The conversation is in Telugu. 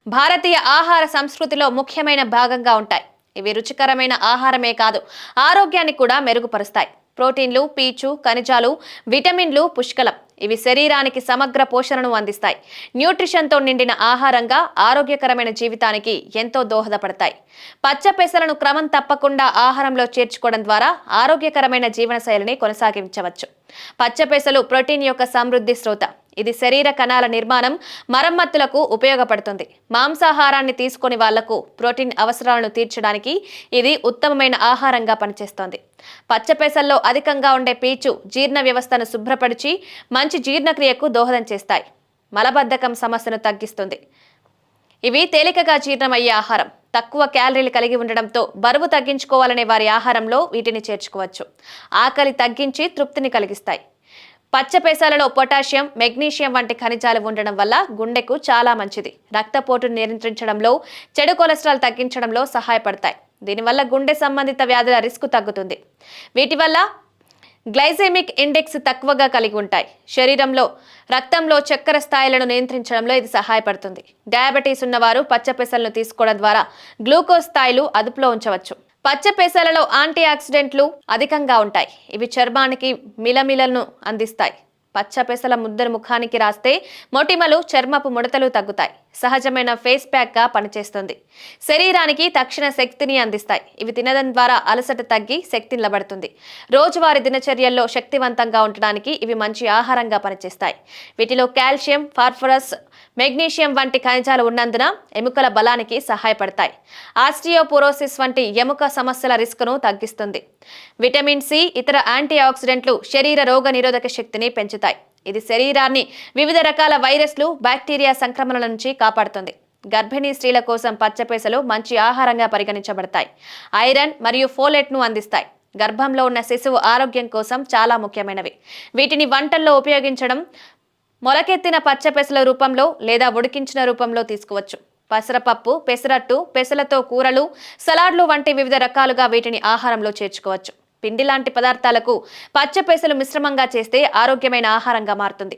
భారతీయ ఆహార సంస్కృతిలో ముఖ్యమైన భాగంగా ఉంటాయి. ఇవి రుచికరమైన ఆహారమే కాదు, ఆరోగ్యాన్ని కూడా మెరుగుపరుస్తాయి. ప్రోటీన్లు, పీచు, ఖనిజాలు, విటమిన్లు పుష్కలం. ఇవి శరీరానికి సమగ్ర పోషణను అందిస్తాయి. న్యూట్రిషన్తో నిండిన ఆహారంగా ఆరోగ్యకరమైన జీవితానికి ఎంతో దోహదపడతాయి. పచ్చ పెసలను క్రమం తప్పకుండా ఆహారంలో చేర్చుకోవడం ద్వారా ఆరోగ్యకరమైన జీవనశైలిని కొనసాగించవచ్చు. పచ్చ పెసలు ప్రోటీన్ యొక్క సమృద్ధి స్రోత. ఇది శరీర కణాల నిర్మాణం, మరమ్మతులకు ఉపయోగపడుతుంది. మాంసాహారాన్ని తీసుకొని వాళ్లకు ప్రోటీన్ అవసరాలను తీర్చడానికి ఇది ఉత్తమమైన ఆహారంగా పనిచేస్తోంది. పచ్చపెసల్లో అధికంగా ఉండే పీచు జీర్ణ వ్యవస్థను శుభ్రపరిచి మంచి జీర్ణక్రియకు దోహదం చేస్తాయి. మలబద్ధకం సమస్యను తగ్గిస్తుంది. ఇవి తేలికగా జీర్ణమయ్యే ఆహారం. తక్కువ క్యాలరీలు కలిగి ఉండడంతో బరువు తగ్గించుకోవాలనే వారి ఆహారంలో వీటిని చేర్చుకోవచ్చు. ఆకలి తగ్గించి తృప్తిని కలిగిస్తాయి. పచ్చపెసలలో పొటాషియం, మెగ్నీషియం వంటి ఖనిజాలు ఉండడం వల్ల గుండెకు చాలా మంచిది. రక్తపోటును నియంత్రించడంలో, చెడు కొలెస్ట్రాల్ తగ్గించడంలో సహాయపడతాయి. దీనివల్ల గుండె సంబంధిత వ్యాధుల రిస్క్ తగ్గుతుంది. వీటి వల్ల గ్లైసెమిక్ ఇండెక్స్ తక్కువగా కలిగి ఉంటాయి. శరీరంలో రక్తంలో చక్కెర స్థాయిలను నియంత్రించడంలో ఇది సహాయపడుతుంది. డయాబెటీస్ ఉన్నవారు పచ్చపెసలను తీసుకోవడం ద్వారా గ్లూకోజ్ స్థాయిలు అదుపులో ఉంచవచ్చు. పచ్చ పెసలలో యాంటీ ఆక్సిడెంట్లు అధికంగా ఉంటాయి. ఇవి చర్మానికి మిలమిలను అందిస్తాయి. పచ్చ పెసల ముద్దను ముఖానికి రాస్తే మొటిమలు, చర్మపు ముడతలు తగ్గుతాయి. సహజమైన ఫేస్ ప్యాక్ గా పనిచేస్తుంది. శరీరానికి తక్షణ శక్తిని అందిస్తాయి. ఇవి తినడం ద్వారా అలసట తగ్గి శక్తి నిలబడుతుంది. రోజువారీ దినచర్యల్లో శక్తివంతంగా ఉండడానికి ఇవి మంచి ఆహారంగా పనిచేస్తాయి. వీటిలో కాల్షియం, ఫాస్ఫరస్, మెగ్నీషియం వంటి ఖనిజాలు ఉన్నందున ఎముకల బలానికి సహాయపడతాయి. ఆస్టియోపోరోసిస్ వంటి ఎముక సమస్యల రిస్క్ను తగ్గిస్తుంది. విటమిన్ సి, ఇతర యాంటీ ఆక్సిడెంట్లు శరీర రోగ నిరోధక శక్తిని పెంచుతాయి. ఇది శరీరాన్ని వివిధ రకాల వైరస్లు, బ్యాక్టీరియా సంక్రమణల నుంచి కాపాడుతుంది. గర్భిణీ స్త్రీల కోసం పచ్చపెసలు మంచి ఆహారంగా పరిగణించబడతాయి. ఐరన్ మరియు ఫోలేట్ను అందిస్తాయి. గర్భంలో ఉన్న శిశువు ఆరోగ్యం కోసం చాలా ముఖ్యమైనవి. వీటిని వంటల్లో ఉపయోగించడం, మొలకెత్తిన పచ్చపెసల రూపంలో లేదా ఉడికించిన రూపంలో తీసుకోవచ్చు. పెసరపప్పు, పెసరట్టు, పెసలతో కూరలు, సలాడ్లు వంటి వివిధ రకాలుగా వీటిని ఆహారంలో చేర్చుకోవచ్చు. పిండి లాంటి పదార్థాలకు పచ్చపెసలు మిశ్రమంగా చేస్తే ఆరోగ్యమైన ఆహారంగా మారుతుంది.